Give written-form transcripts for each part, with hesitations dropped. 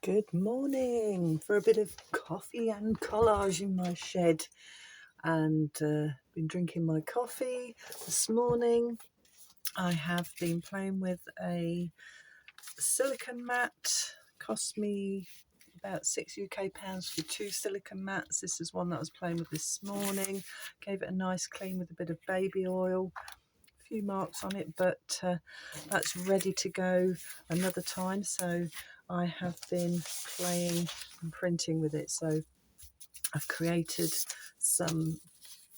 Good morning for a bit of coffee and collage in my shed, and been drinking my coffee this morning. I have been playing with a silicone mat. Cost me about £6 for 2 silicone mats. This is one that I was playing with this morning. Gave it a nice clean with a bit of baby oil. Few marks on it, but that's ready to go another time. So I have been playing and printing with it. So I've created some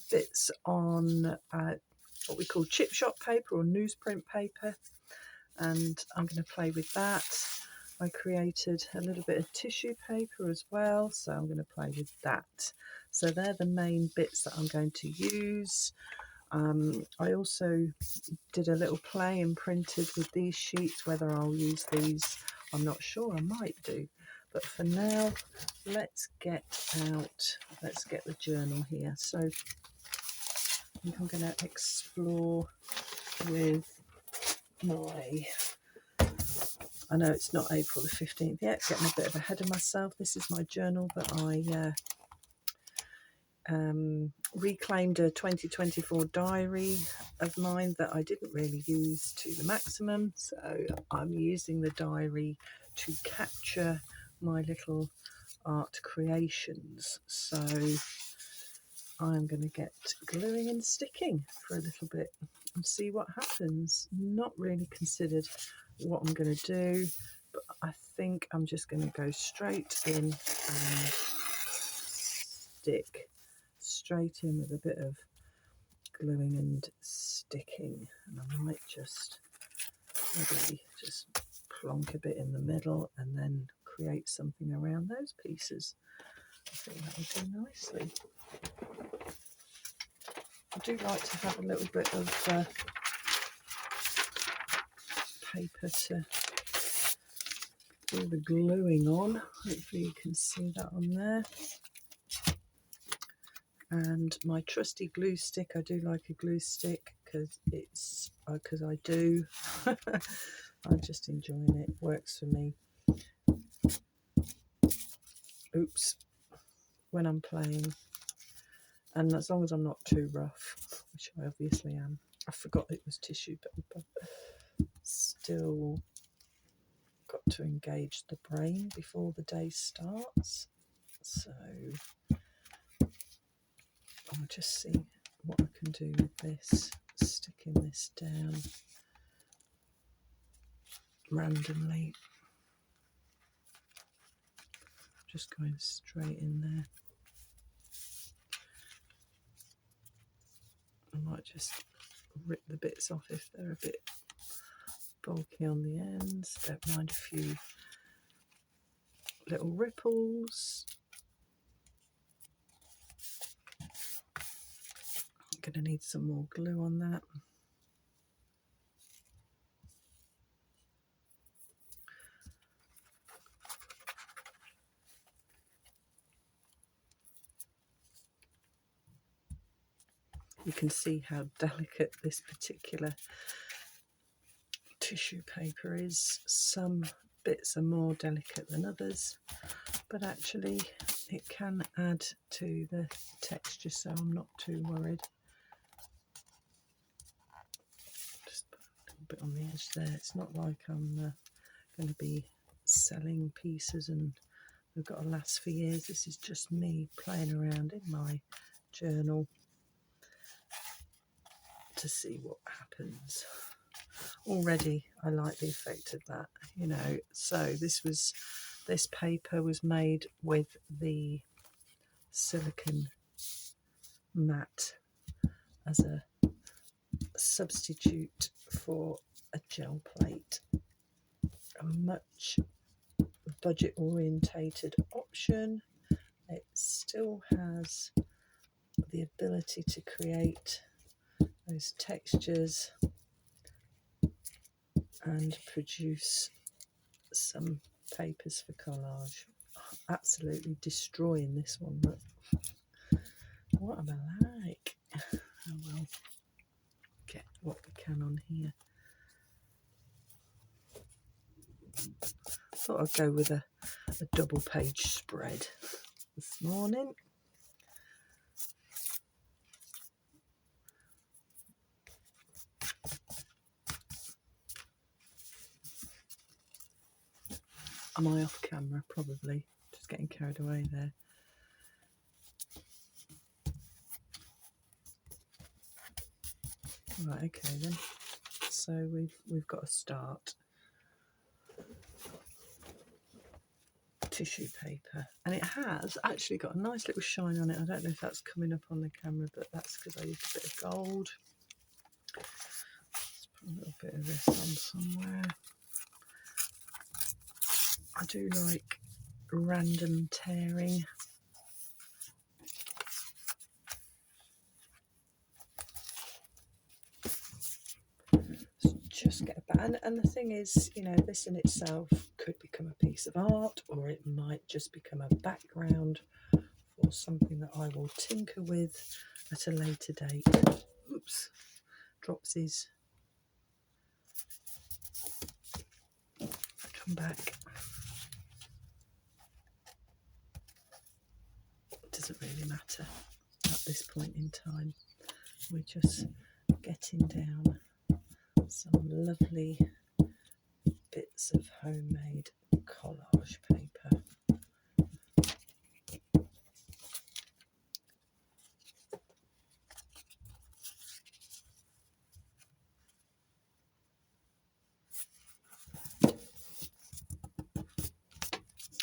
bits on what we call chip shop paper or newsprint paper, and I'm going to play with that. I created a little bit of tissue paper as well, so I'm going to play with that. So they're the main bits that I'm going to use. I also did a little play and printed with these sheets. Whether I'll use these, I'm not sure. I might do, but for now, let's get the journal here. So I think I'm going to explore with my, I know it's not April the 15th yet, getting a bit of ahead of myself. This is my journal that I reclaimed, a 2024 diary of mine that I didn't really use to the maximum, so I'm using the diary to capture my little art creations. So I'm going to get gluing and sticking for a little bit and see what happens. Not really considered what I'm going to do, but I think I'm just going to go straight in and stick straight in with a bit of gluing and sticking, and I might just maybe just plonk a bit in the middle and then create something around those pieces. I think that will do nicely. I do like to have a little bit of paper to do the gluing on. Hopefully you can see that on there. And my trusty glue stick, I do like a glue stick because I do. I'm just enjoying it. Works for me. Oops, when I'm playing, and as long as I'm not too rough, which I obviously am. I forgot it was tissue paper. Still got to engage the brain before the day starts. So I'll just see what I can do with this, sticking this down randomly. Just going straight in there. I might just rip the bits off if they're a bit bulky on the ends. Don't mind a few little ripples. I'm going to need some more glue on that. You can see how delicate this particular tissue paper is. Some bits are more delicate than others, but actually it can add to the texture, so I'm not too worried. Just put a little bit on the edge there. It's not like I'm going to be selling pieces and they've got to last for years. This is just me playing around in my journal to see what happens. Already I like the effect of that, you know. So this paper was made with the silicone mat as a substitute for a gel plate. A much budget orientated option. It still has the ability to create those textures and produce some papers for collage. Absolutely destroying this one, but what am I like? Oh well, get what we can on here. thought I'd go with a double page spread this morning. Am I off camera? Probably. Just getting carried away there. Right, okay then. So we've got a start. Tissue paper, and it has actually got a nice little shine on it. I don't know if that's coming up on the camera, but that's because I used a bit of gold. Let's put a little bit of this on somewhere. I do like random tearing. Just get a bit, and the thing is, you know, this in itself could become a piece of art, or it might just become a background for something that I will tinker with at a later date. Oops, drops his. Come back. It doesn't really matter at this point in time. We're just getting down some lovely bits of homemade collage paper.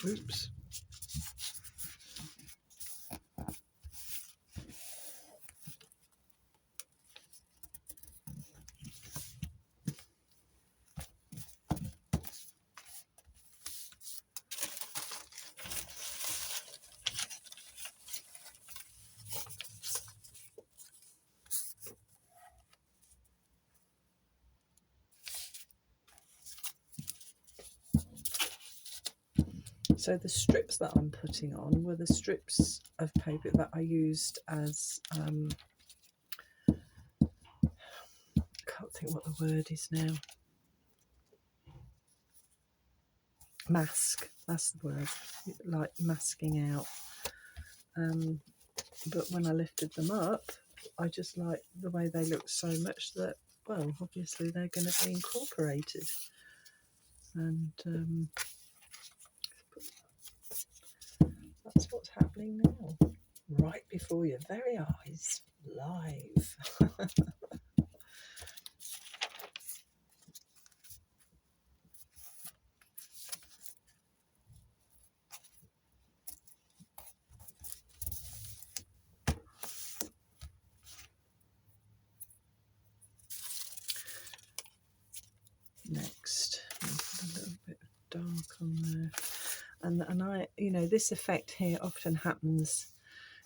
Oops. So the strips that I'm putting on were the strips of paper that I used as, I can't think what the word is now. Mask, that's the word, like masking out. But when I lifted them up, I just like the way they look so much that, well, obviously they're going to be incorporated. And that's what's happening now, right before your very eyes, live. Next, I'll put a little bit of dark on there. And I, you know, this effect here often happens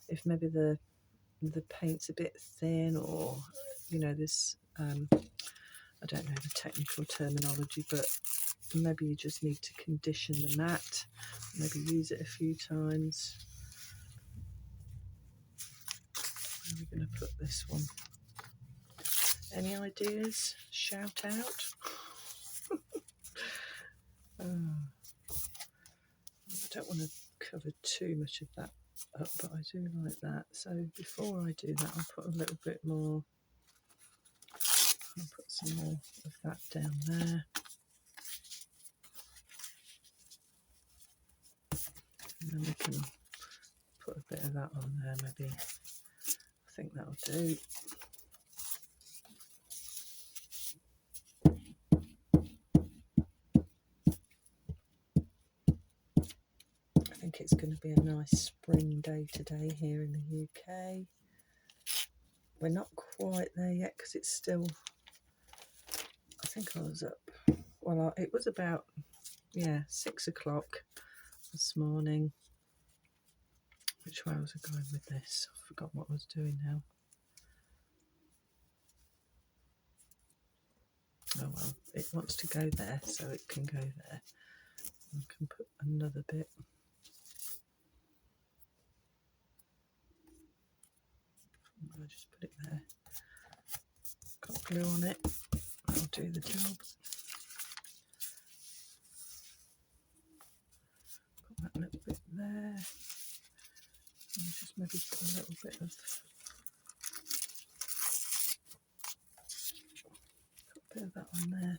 if maybe the paint's a bit thin, or, you know, this, I don't know the technical terminology, but maybe you just need to condition the mat, maybe use it a few times. Where are we going to put this one? Any ideas? Shout out. Oh, I don't want to cover too much of that up, but I do like that. So before I do that, I'll put a little bit more. I'll put some more of that down there. And then we can put a bit of that on there, maybe. I think that'll do. I think it's going to be a nice spring day today here in the UK. We're not quite there yet because it's still, I think I was up, well, it was about, yeah, 6 o'clock this morning. Which way was I going with this? I forgot what I was doing now. Oh well, it wants to go there, so it can go there. I can put another bit. I'll just put it there. Got glue on it. I'll do the job. there. And just maybe put a little bit of that on there.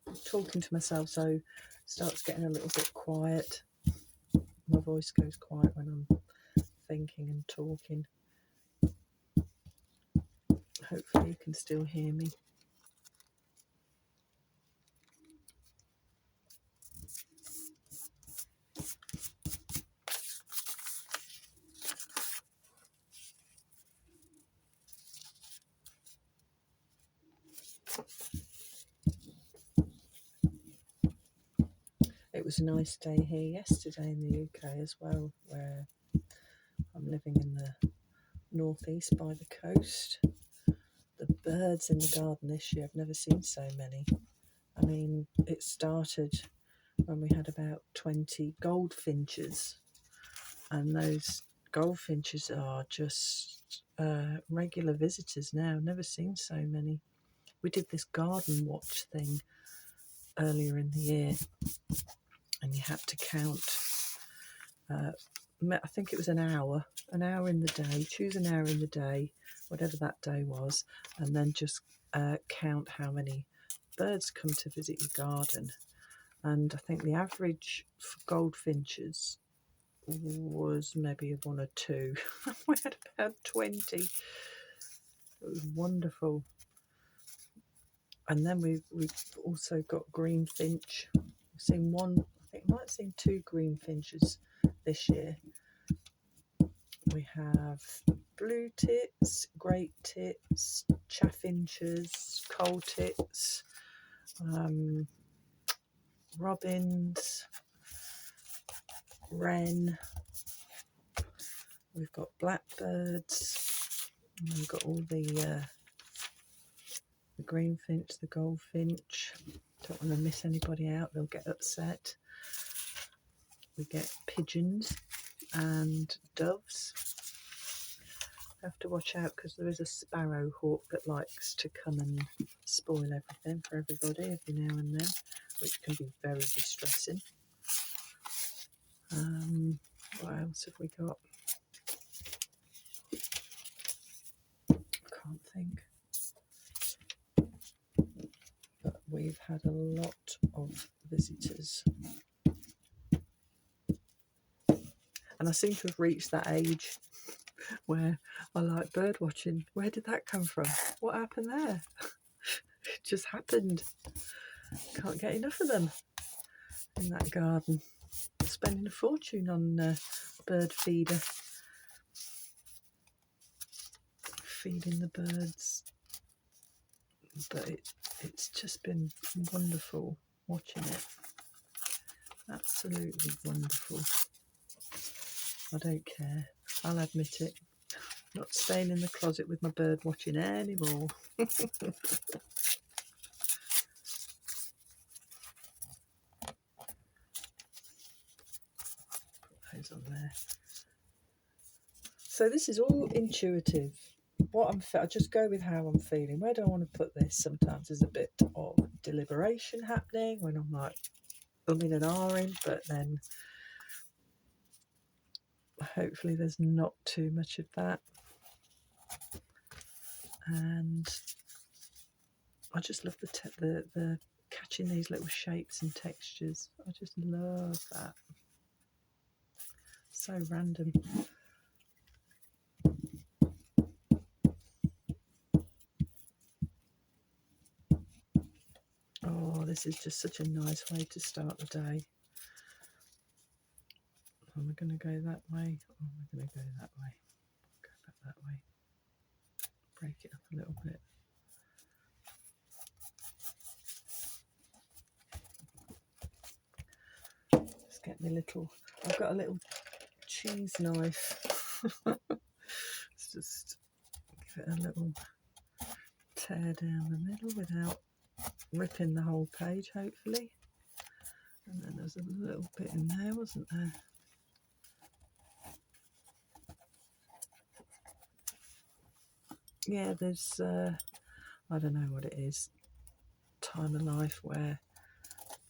I'm talking to myself, so it starts getting a little bit quiet. My voice goes quiet when I'm thinking and talking. Hopefully you can still hear me. It was a nice day here yesterday in the UK as well, where I'm living in the northeast by the coast. The birds in the garden this year, I've never seen so many. I mean, it started when we had about 20 goldfinches, and those goldfinches are just regular visitors now. Never seen so many. We did this garden watch thing earlier in the year, and you had to count, I think it was an hour in the day, choose an hour in the day, whatever that day was, and then just count how many birds come to visit your garden. And I think the average for goldfinches was maybe 1 or 2. We had about 20. It was wonderful. And then we've also got greenfinch. We've seen one, I think I might have seen 2 greenfinches this year. We have blue tits, great tits, chaffinches, coal tits, robins, wren. We've got blackbirds. And we've got all the greenfinch, the goldfinch. Don't want to miss anybody out, they'll get upset. We get pigeons and doves. Have to watch out because there is a sparrow hawk that likes to come and spoil everything for everybody every now and then, which can be very distressing. What else have we got? I can't think. But we've had a lot of visitors. And I seem to have reached that age where I like bird watching. Where did that come from? What happened there? It just happened. Can't get enough of them in that garden. Spending a fortune on bird feeder. Feeding the birds. But it's just been wonderful watching it. Absolutely wonderful. I don't care. I'll admit it. Not staying in the closet with my bird watching anymore. Put those on there. So this is all intuitive. I just go with how I'm feeling. Where do I want to put this? Sometimes there's a bit of deliberation happening when I'm like umming and ahhing, but then hopefully there's not too much of that. And I just love the catching these little shapes and textures. I just love that. So random. Oh, this is just such a nice way to start the day. Am I going to go that way? Or am I going to go that way? Go back that way. Break it up a little bit. Just get me I've got a little cheese knife. Let's just give it a little tear down the middle without ripping the whole page, hopefully. And then there's a little bit in there, wasn't there? Yeah, there's I don't know what it is, time of life where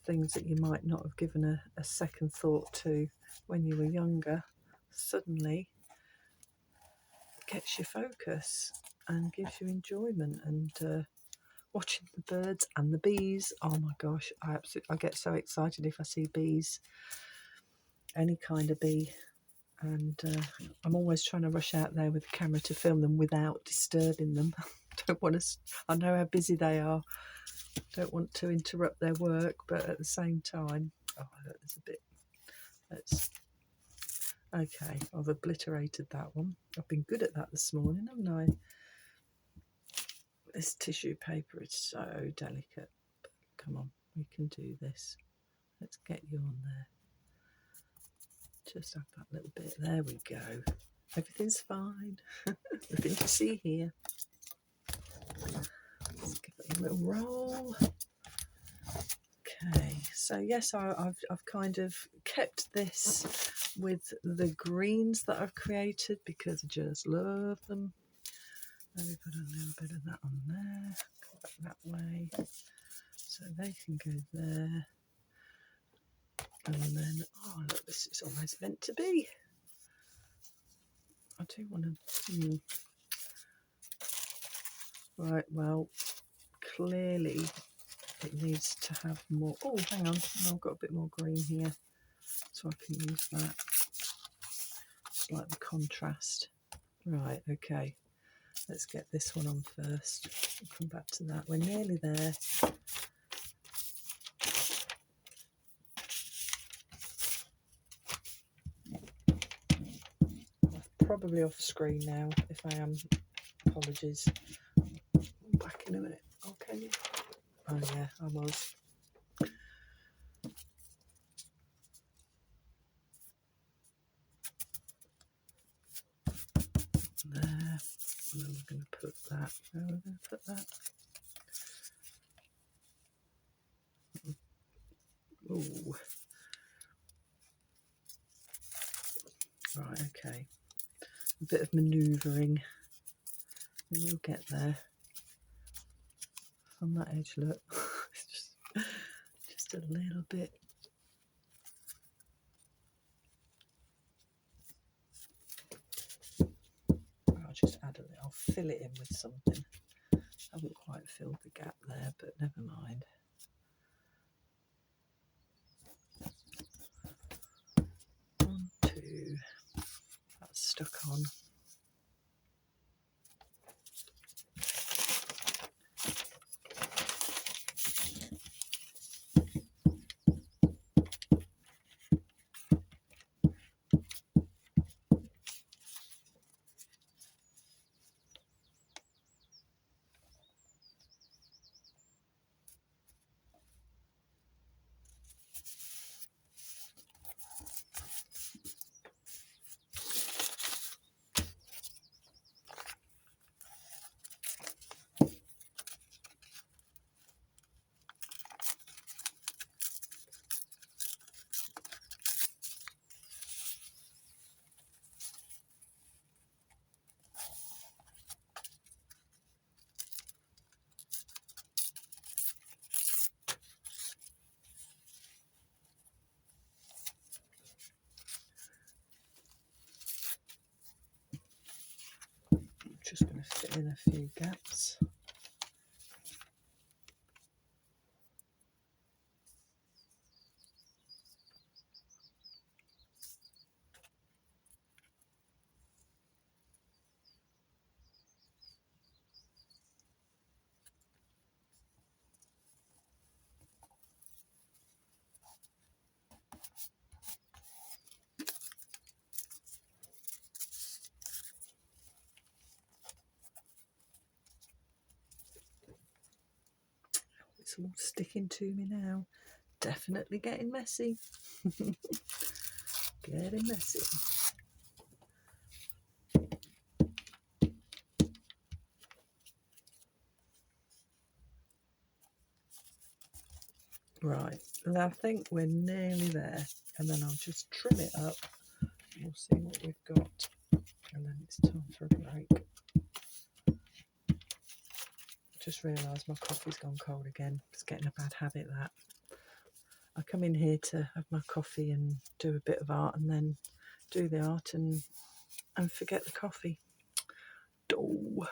things that you might not have given a second thought to when you were younger suddenly gets your focus and gives you enjoyment. And watching the birds and the bees, oh my gosh, I get so excited if I see bees, any kind of bee. And I'm always trying to rush out there with the camera to film them without disturbing them. Don't want to. I know how busy they are. Don't want to interrupt their work, but at the same time, oh, there's a bit. That's okay. I've obliterated that one. I've been good at that this morning, haven't I? This tissue paper is so delicate. But come on, we can do this. Let's get you on there. Just have that little bit. There we go. Everything's fine. Nothing to see here. Let's give it a little roll. Okay, so yes, I've kind of kept this with the greens that I've created because I just love them. Let me put a little bit of that on there. Go back that way, so they can go there. And then, oh look, this is almost meant to be. I do want to. Right, well, clearly it needs to have more. Oh, hang on, I've got a bit more green here, so I can use that. Just like the contrast. Right, okay. Let's get this one on first. We'll come back to that. We're nearly there. Probably off screen now. If I am, apologies. Back in a minute. Oh, can you? Oh yeah, I was. There. And then we're going to put that. Where are we going to put that? Ooh. Right, okay. A bit of manoeuvring. We will get there. On that edge, look. just a little bit. I'll just add a little. I'll fill it in with something. I haven't quite filled the gap there, but never mind. One, two. That's stuck on. Just going to fill in a few gaps. It's all sticking to me now. Definitely getting messy. Getting messy. Right, and I think we're nearly there. And then I'll just trim it up. We'll see what we've got. And then it's time for a break. Just realised my coffee's gone cold again. It's getting a bad habit, that. come in here to have my coffee and do a bit of art, and then do the art and forget the coffee. Oh.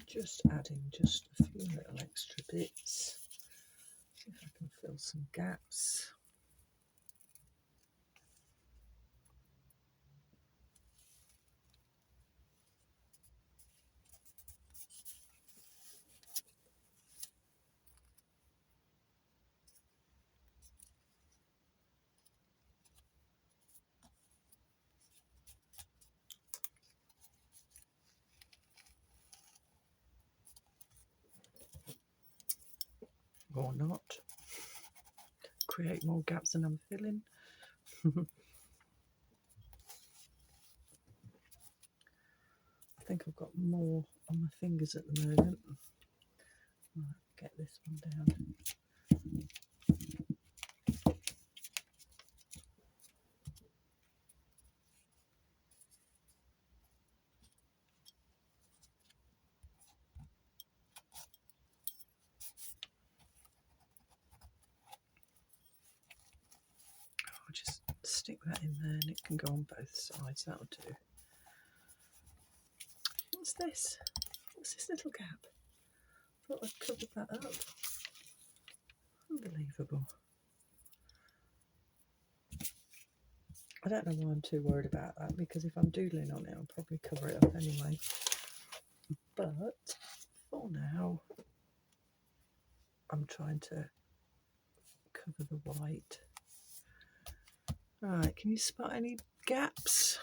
Just adding just a few little extra bits. See if I can fill some gaps. Or not. Create more gaps than I'm filling. I think I've got more on my fingers at the moment. Right, get this one down. I'll just stick that in there and it can go on both sides. That'll do. What's this? What's this little gap? I thought I'd covered that up. Unbelievable. I don't know why I'm too worried about that, because if I'm doodling on it, I'll probably cover it up anyway. But for now, I'm trying to cover the white. Right, can you spot any gaps?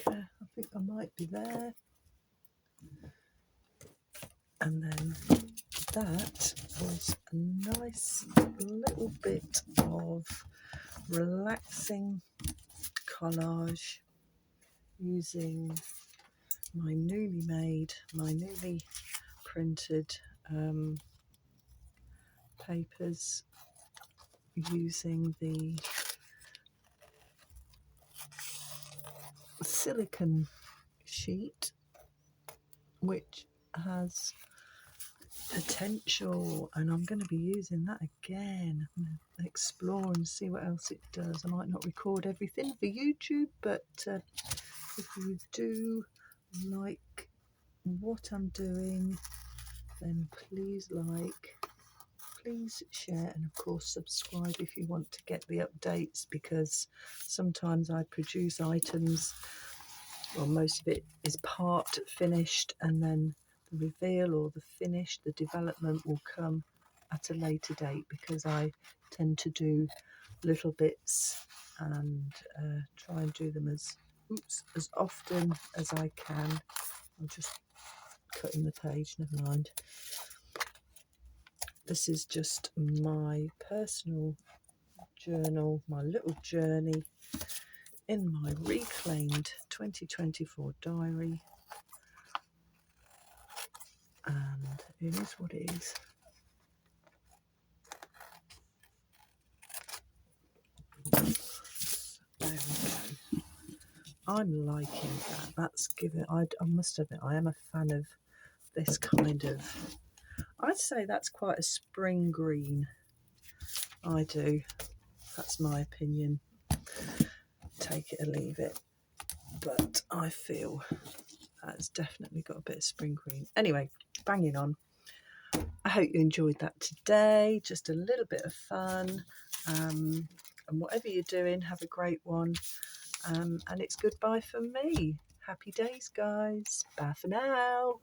I think I might be there. And then that was a nice little bit of relaxing collage using my newly printed papers, using the silicone sheet, which has potential, and I'm going to be using that again. I'm going to explore and see what else it does. I might not record everything for YouTube, but if you do like what I'm doing, then please please share, and of course subscribe if you want to get the updates, because sometimes I produce items, well, most of it is part finished, and then the reveal or the finish, the development will come at a later date, because I tend to do little bits and try and do them as often as I can. I'm just cutting the page, never mind. This is just my personal journal, my little journey in my reclaimed 2024 diary, and it is what it is. There we go. I'm liking that. That's given. I must admit, I am a fan of this kind of. I'd say that's quite a spring green. I do. That's my opinion. Take it or leave it. But I feel that's definitely got a bit of spring green. Anyway, banging on. I hope you enjoyed that today. Just a little bit of fun. And whatever you're doing, have a great one. And it's goodbye from me. Happy days, guys. Bye for now.